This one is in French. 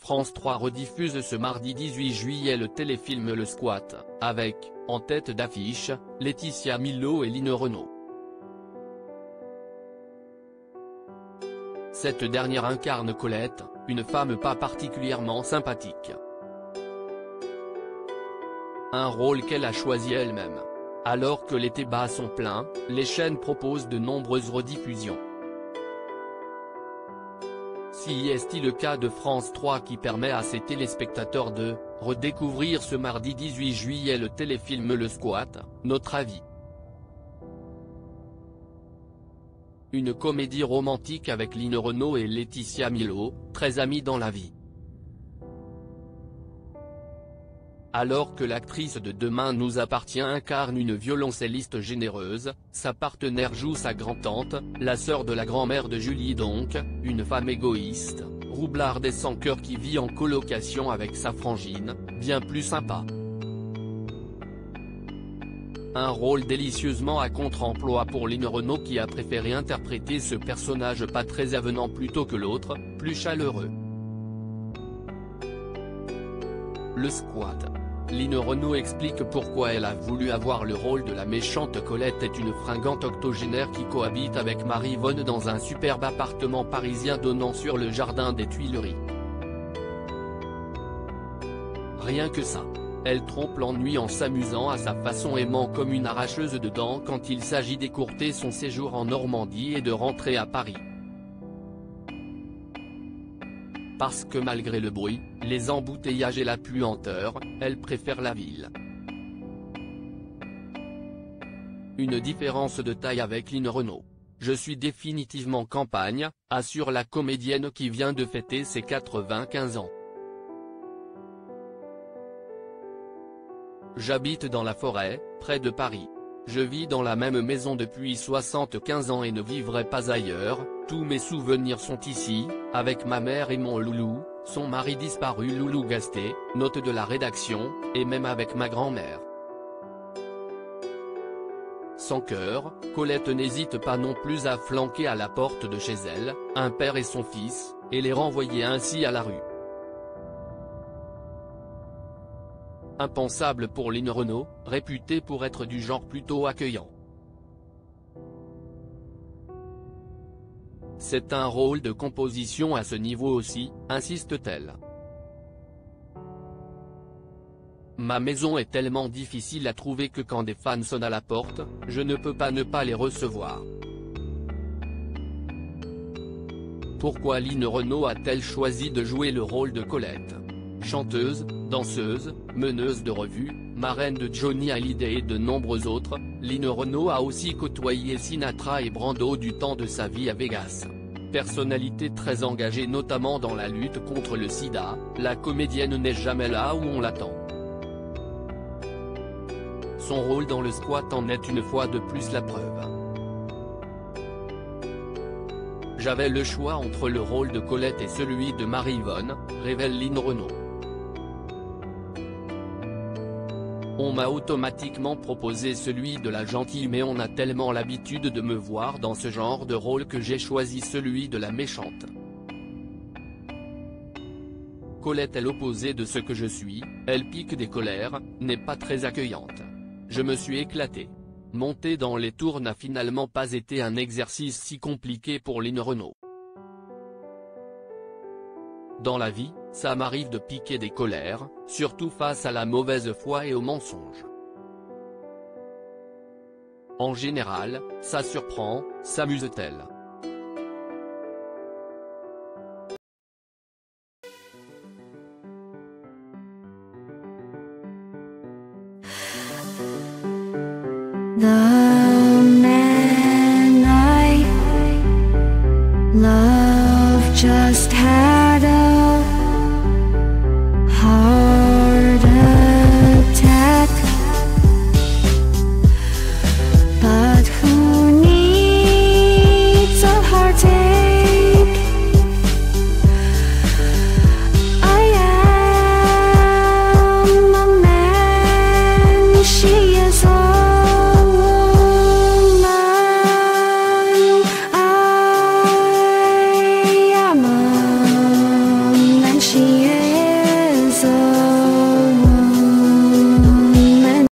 France 3 rediffuse ce mardi 18 juillet le téléfilm Le Squat, avec, en tête d'affiche, Laetitia Milot et Line Renaud. Cette dernière incarne Colette, une femme pas particulièrement sympathique. Un rôle qu'elle a choisi elle-même. Alors que les débats sont pleins, les chaînes proposent de nombreuses rediffusions. Si est-il le cas de France 3 qui permet à ses téléspectateurs de redécouvrir ce mardi 18 juillet le téléfilm Le Squat, notre avis. Une comédie romantique avec Line Renaud et Laetitia Milot, très amies dans la vie. Alors que l'actrice de Demain nous appartient incarne une violoncelliste généreuse, sa partenaire joue sa grand-tante, la sœur de la grand-mère de Julie donc, une femme égoïste, roublarde et sans cœur qui vit en colocation avec sa frangine, bien plus sympa. Un rôle délicieusement à contre-emploi pour Line Renaud qui a préféré interpréter ce personnage pas très avenant plutôt que l'autre, plus chaleureux. Le Squat. Line Renaud explique pourquoi elle a voulu avoir le rôle de la méchante. Colette est une fringante octogénaire qui cohabite avec Marie-Yvonne dans un superbe appartement parisien donnant sur le jardin des Tuileries. Rien que ça. Elle trompe l'ennui en s'amusant à sa façon et ment comme une arracheuse de dents quand il s'agit d'écourter son séjour en Normandie et de rentrer à Paris. Parce que malgré le bruit, les embouteillages et la puanteur, elle préfère la ville. Une différence de taille avec Line Renaud. Je suis définitivement campagne, assure la comédienne qui vient de fêter ses 95 ans. J'habite dans la forêt, près de Paris. Je vis dans la même maison depuis 75 ans et ne vivrai pas ailleurs, tous mes souvenirs sont ici, avec ma mère et mon loulou, son mari disparu Loulou Gasté, note de la rédaction, et même avec ma grand-mère. Sans cœur, Colette n'hésite pas non plus à flanquer à la porte de chez elle, un père et son fils, et les renvoyer ainsi à la rue. Impensable pour Line Renaud, réputée pour être du genre plutôt accueillant. C'est un rôle de composition à ce niveau aussi, insiste-t-elle. Ma maison est tellement difficile à trouver que quand des fans sonnent à la porte, je ne peux pas ne pas les recevoir. Pourquoi Line Renaud a-t-elle choisi de jouer le rôle de Colette ? Chanteuse, danseuse, meneuse de revue, marraine de Johnny Hallyday et de nombreux autres, Line Renaud a aussi côtoyé Sinatra et Brando du temps de sa vie à Vegas. Personnalité très engagée notamment dans la lutte contre le sida, la comédienne n'est jamais là où on l'attend. Son rôle dans Le Squat en est une fois de plus la preuve. J'avais le choix entre le rôle de Colette et celui de Marie-Yvonne, révèle Line Renaud. On m'a automatiquement proposé celui de la gentille mais on a tellement l'habitude de me voir dans ce genre de rôle que j'ai choisi celui de la méchante. Colette est l'opposé de ce que je suis, elle pique des colères, n'est pas très accueillante. Je me suis éclaté. Monter dans les tours n'a finalement pas été un exercice si compliqué pour Line Renaud. Dans la vie, ça m'arrive de piquer des colères, surtout face à la mauvaise foi et aux mensonges. En général, ça surprend, s'amuse-t-elle. 나